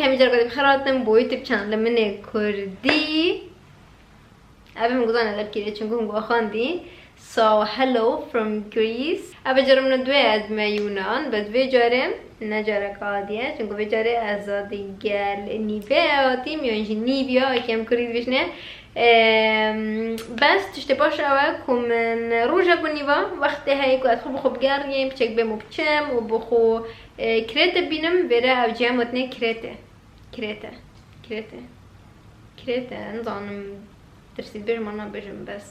همیشه رو بخیراتم با یوتیوب چنل من کردی. ابی میگذارم ادب کیه چون که هم خواندی. So hello from Greece. ابی جرم ندوی از میونان بدوی جرم نجاره کادیه چون که جره آزادی گل نیوه آتی میانج نیویا که هم کرید بشنه. بس تشته باشه اول کمن روزه کنیوا وقتی هایی که ادخل بخو بگردیم بچک بمو بچم و بخو کرته بینم بره او جمعت نه کرته نزانم درسید برم آنها بجم بس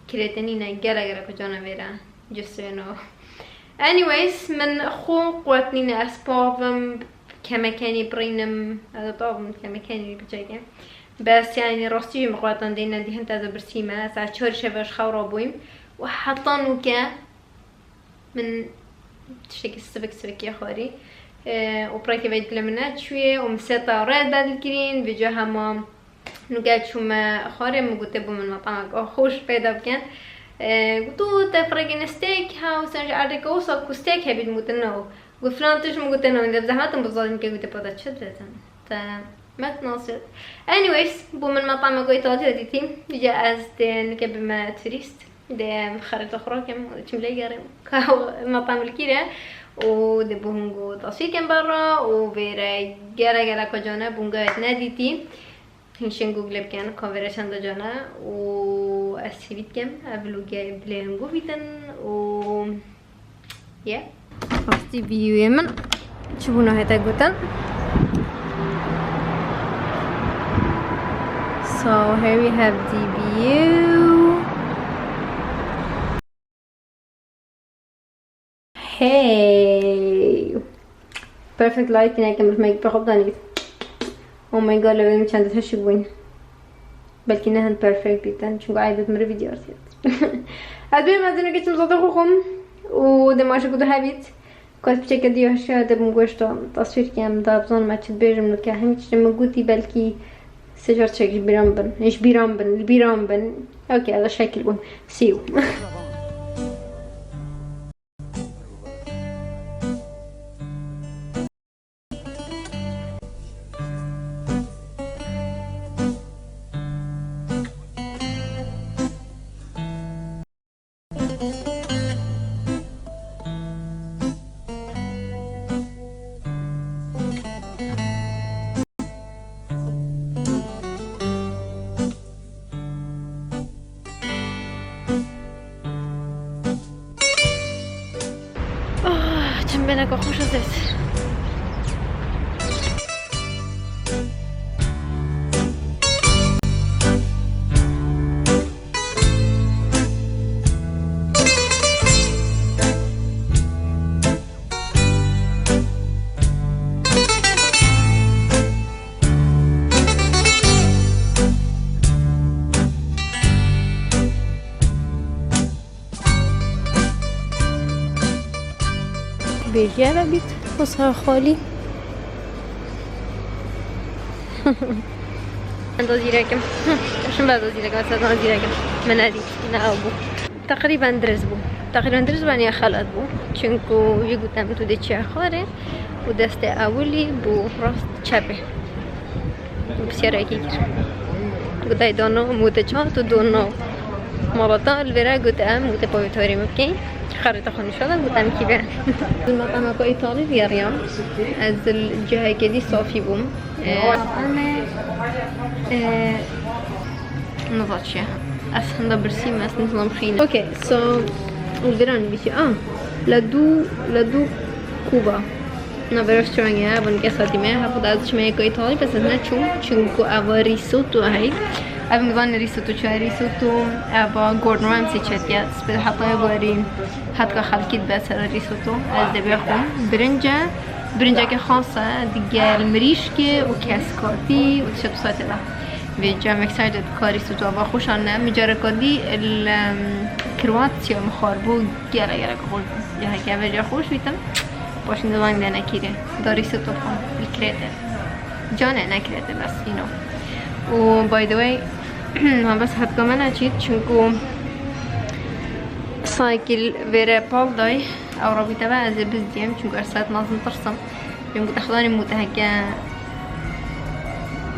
کرته نینه گره کجانا بره جسته نو anyways من خو قوت نینه اسبابم کمکانی برینم طابم کمکانی بچکم بس يعني راستی مقاطن دینا دی هنت از برسیمه ساعت 4 شبش خورا بویم و حطانو که من تشتكي سبك يا خوري و براكي بيت لمنا شويه ومسيطه راد بعد الكرين بجاها ما نقعد شو ما خوري مقلت بو من مطعمك خوش بيدا بكان قلتو تفرقين ستيك هاوس نرجع عليك وصل كو ستيك هبيد مقلتنو وفلان تش مقلتنو اذا بزحمتهم بالظالم كي قلت بدا تشد ما تناصر anyways بو من مطعم ايطالي هديتي جاء از نكب ما توريست ده خريطة أخرى كم تملي قريم كاو مطعم الكيرة وده بونجو تصوير كم برا وبيرا جرا كجانا بونجو ناديتي هنشن جوجل بكان كاميرا شندا جانا وأسيبت كم قبلو جاي بلينجو بيتن و يا أختي فيديو يمن شوفونا هتا قطن. So here we have the view. Hey, perfect light هناك مش ما يبقى دانيت. Oh my god لو يمكن عندها تشوفين. بلكي إنها perfect جدا شو قاعدة تمر فيديوهات. هذول ما زلنا قلت مصدقكم ودماغي كده هابيت. كنت بشكل ديو هالشيء ده بنقولش تصوير كام ده بظن ما تبيج من الكاهن تشتري موجودي بلكي سجار تشيك بيرامبن إيش بيرامبن أوكي هذا شكل بون سيو. بناكو خوش زيت بيجي بيت وصها خالي ندوزي راكم شنو بدوزي راكم مثلا ندوزي راكم منادي نابو تقريبا درزبو يعني خلط بو چونكو يجو تام تو دي خاره ودست اولي بو راست چپه بسیار کیگر گوتای دونو متچات دونو مرتا الورا گوتام گوت پویتوری ممکن خريطة خوني شغلة قدام كيبان المطعم اكو ايطالي في ريام از الجهة كدي صافي بوم نضاتشي اسخن دا برسيم اس نظام خيني اوكي سو الفيران بيشي لدو كوبا نبي رستوراني ها بن كساتي ما هاخد ازش ما اكو ايطالي بس انا چونكو اوا ريسوتو هاي ابي مظن ريسوتو ابا جوردن رامسي تشات سبل حطايا بوري حتى خلكيت بس ريسوتو از دبيخم برنجة خاصة ديجا المريشكي وكاسكوتي وتشتو ساتلا بيجا مكسايدت كاري سوتو ابا خوش انا مجارة كادي الكرواتيا مخاربو جارة كقول جاها كابا خوش بيتم باش نظام دانا كيري داري سوتو فون الكريتة جانا انا كريتة بس و باي ذا واي ما بس هتكم انا چيت چونكو سايكل فيرا بال داي او رابطه بقى زي بزديم چونكو ارسالت نازم ترسم يوم قد اخذاني موتها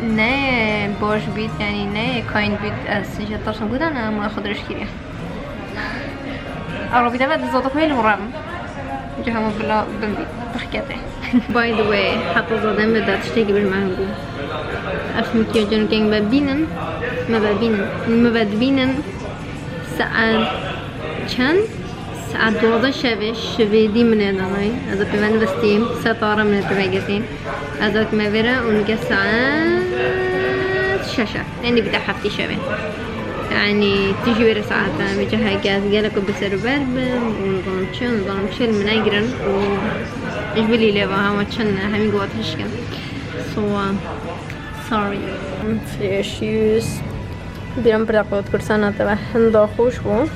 نه باش بید یعنی نه کاین بید از جد ترسم بودن اما خودش کیه عربي تبع الزوطة كويل مرام جهة بلا بنبي بحكاته باي ذا واي حتى زادن بدأت تشتكي بالمهنجو أفهم كيف جنو كان ببينن ما بدبينن ساعة چند ساعة 12 شبه دي من هاي از پیوند بستیم ستاره من تبعیتین از وقت ما بره اونجا ساعات شاشة يعني بدأ حفتي شبه يعني تيجي ورا ساعات بجهة جاز جالك بسر بربم ونظام شل من أجرن وإيش بلي ليه بها ما تشنا همين قوات هشكن so sorry issues بیرم برقات کرسانه تبع هندا خوش بو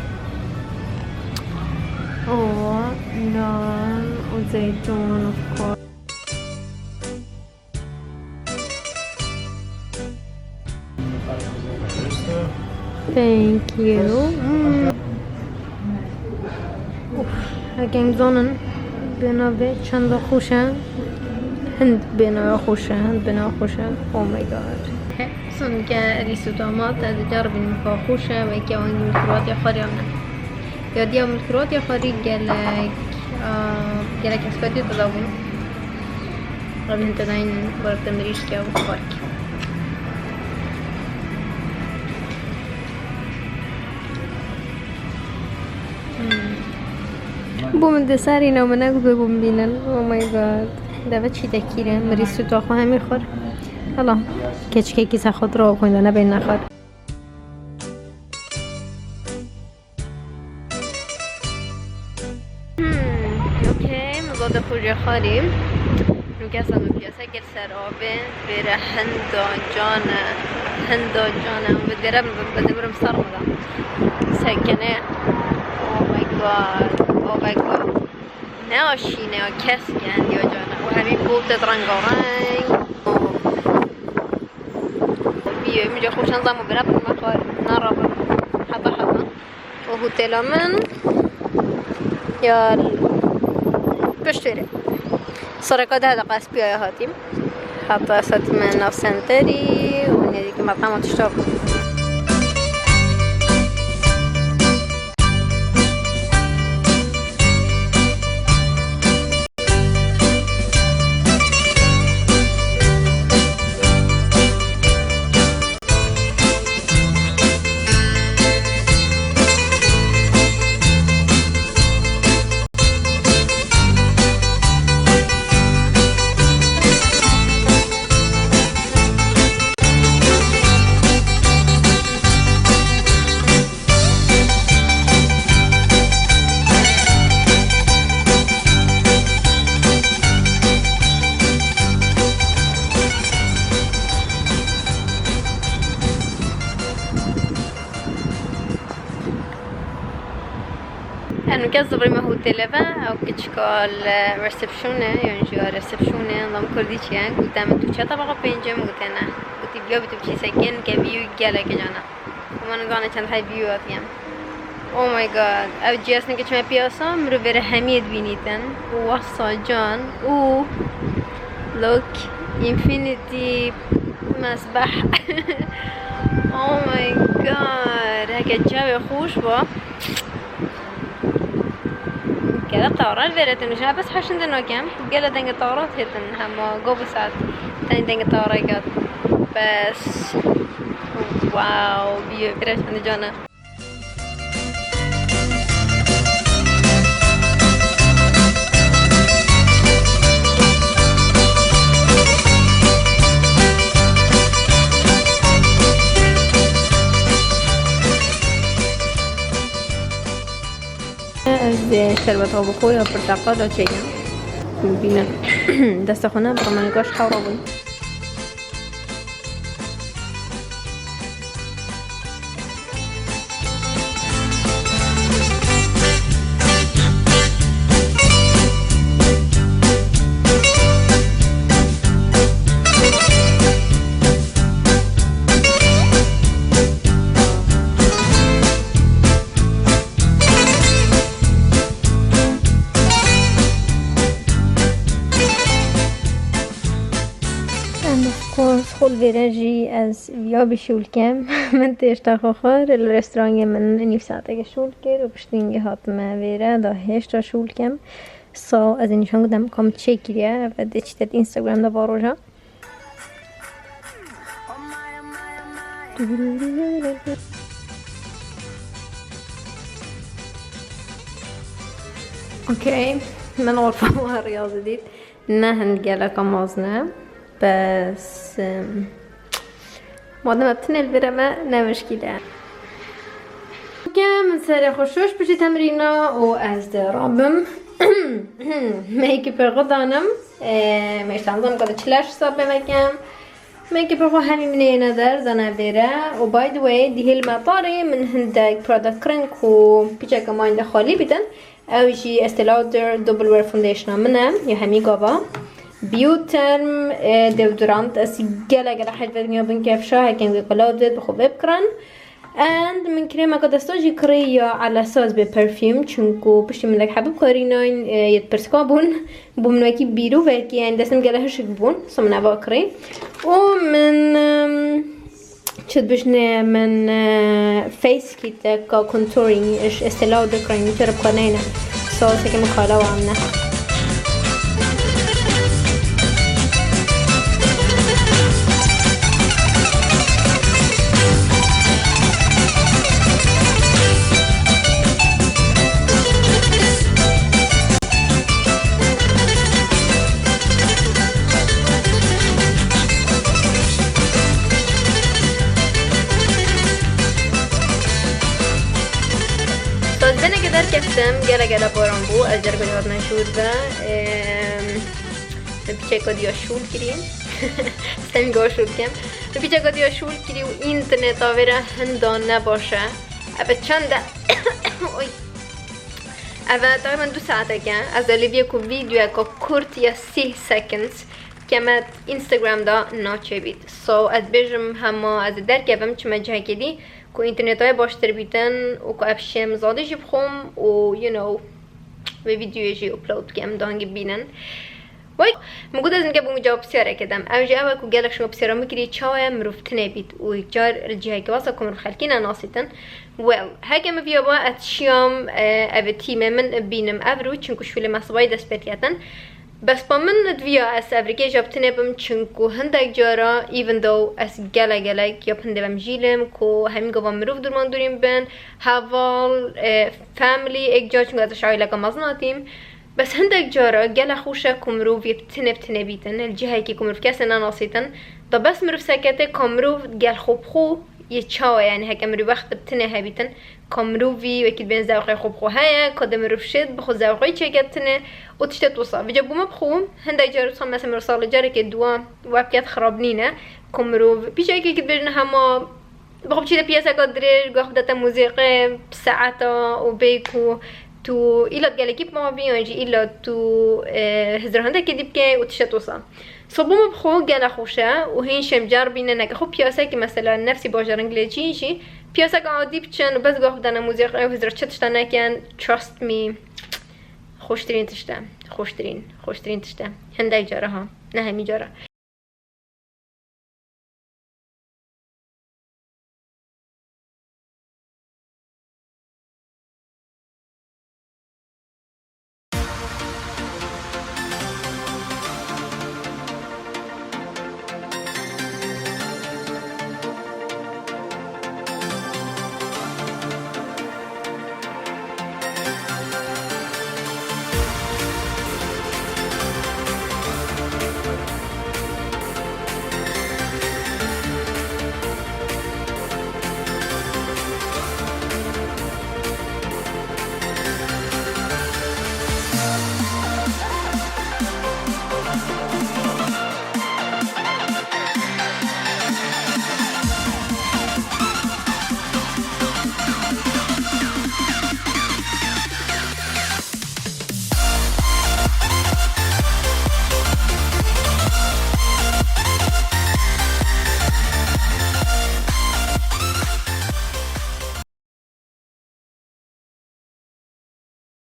نان و زيتون of course thank you هاگم زنن بنابه چند خوشه هند بنا خوشه oh my god سون که ریسوتامات از جرب نمیخواه خوشه و که آنگی مکروات یا خاری آمنه یادی هم مکروات یا خاری گلک اسکاتی تداون قبل انت داین برد تمریش که و خارک بو من دساری نو منک ببوم بینن او مای گاد دابا چی دکیره مریسو تو آخو همی خور حالا کچکه کیسه خود رو کنده نبین نخور اوکی مزاد خوری خاریم رو کسا دو پیاسه گر سر آبه بره هندا جانه و بده برم سر مدام سکنه او مای گاد نه آشینه کسی گند یا جانه و همین بوب داد رنگارنگ بیه میجا خوشن زمو برم مخوار نرابم حتا و هوتلا من یا بشتره سرکا ده دقیقه از بیایه هاتیم حتی اسات من ناف سنتری و نیدی که مطعم تشتاق انو كذا بريمه هوتيلفا او كتشكال ريسبشونه يعني جوا ريسبشونه نظام كردي چيان قدام تو چتا بقى پنجم گتنا گتی بیا تو چی سکن که بیو گله که جانا من گانه چند های بیو اتیم او مای گاد او جیسن که چما پیاسم رو بره همید بینیدن واسا جان او لوک انفینیتی مسبح او مای گاد هکه جو خوش با كده طورات فيرت انه شنا بس حشن دنو كم قال دنگ طورات هتن هم قبل ساعات تاني دنگ طورات بس واو بيو كده عند جانا از شربت آب خوی یا برتقال چه بینن دست خونه برمانگاش خورابون course خود ویرجی از ویا بشول کم من تشتا خواهر الرستوران من نیف ساعته شول کرد و پشتینگه هاتم ویره دا هشتا شول کم سا از اینشان گفتم کام چکیه و دچتت اینستاگرام دا باروجا اوكي من غرفة الرياضة دي نهن جالك مازنة بس ما دام بتنل برما نمشكلة كم سري خشوش بجي تمرينة وأز رابم ميك برغضانم مش عندهم قد تشلاش صابة مكان ميك برغو همي مني نظر زنا بيرا و باي ذا واي دي المطاري من هندك برودكت كرنك و بيجا كمان دخالي بدن او شي استيلادر دبل وير فونديشن منه يا همي قابا بيوترم ديودورانت اسي جلا حلوة نيابن كيفشا هكين قلادت بخو ببكرن and من كريمة قد استوجي كريا على اساس ببرفيوم چونكو بشي من لك حبب كاريناين يتبرسكابون بو من وكي بيرو وكي يعني دستم جلا هشك بون سمنا باكري ومن شد بشنا من فيس كيتا كا كونتورينج اش استيلادر كريم ترب قنينا صوصي كم خالا وعمنا كفتم جلا باران بو از جرگا جواد منشور با پیچه دیا شول کریم استمی گاه شول کم پیچه دیا شول کری و اینترنت آوره هندان نباشه اوه چنده اوه تقریبا 2 ساعته کن از الیویه که ویدیو که کرد یا 30 سکند که من اینستاگرام دا ناچه بید سو از بیجم همه از درکبم چه مجه کدی که اینترنت های باشتر بیتن و که افشیم زاده جی بخوم و و ویدیو جی اپلود کم دانگی بینن وای مگود از اینکه بوم جواب بسیاره کدم اوجه اوه که گلک شما بسیاره میکری چاوه مروفتنه بید و جار رجیه که واسه کمرو خلکین ناسیتن هکه مفیا با اتشیام اوه تیم من بینم افرو چونکو شوله محصبای دست بتیتن بس با من ندویا از افریقی جابتنه بم چونکو هندک جارا even though از گلک یا پنده بم جیلم کو همین گوام مروف درمان دوریم بن حوال فامیلی ایک جا چونکو ازش عایلکا مزناتیم بس هندک جارا گل خوشه کمروف بتنه بیتن الجهه که کمروف کسی نناسیتن دا بس مروف سکته کمروف گل خوب خو یه چاوه یعنی هکه مروف وقت بتنه هبیتن کمروفی وکید بین زوقی خوب خو هیا کده مروف شد بخو زوقی چه گتنه و تشته توصا وجا بوم بخوم هندک جارا بسخم مثلا مرسال جاره که دوا وابکت خراب نینه کمروف پیشه که بجن همه بخوب چیده پیاسه قدره گاه بدتا موزیقه ساعتا و بیکو تو ایلا گلگیب ما بیانجی ایلا تو هزارهنده که دیب که و تشته توصا صبوم بخو گل خوشه و هین شمجار بینه نگه خوب پیاسه که مثلا نفسی باجر انگلیجی شی پیاسه که عادی بچن و بس گاه بدنا موزیقه و هزار چتشتا نکن trust me خوشترین تشته خوشترین تشته هندک جاره ها نه همی جاره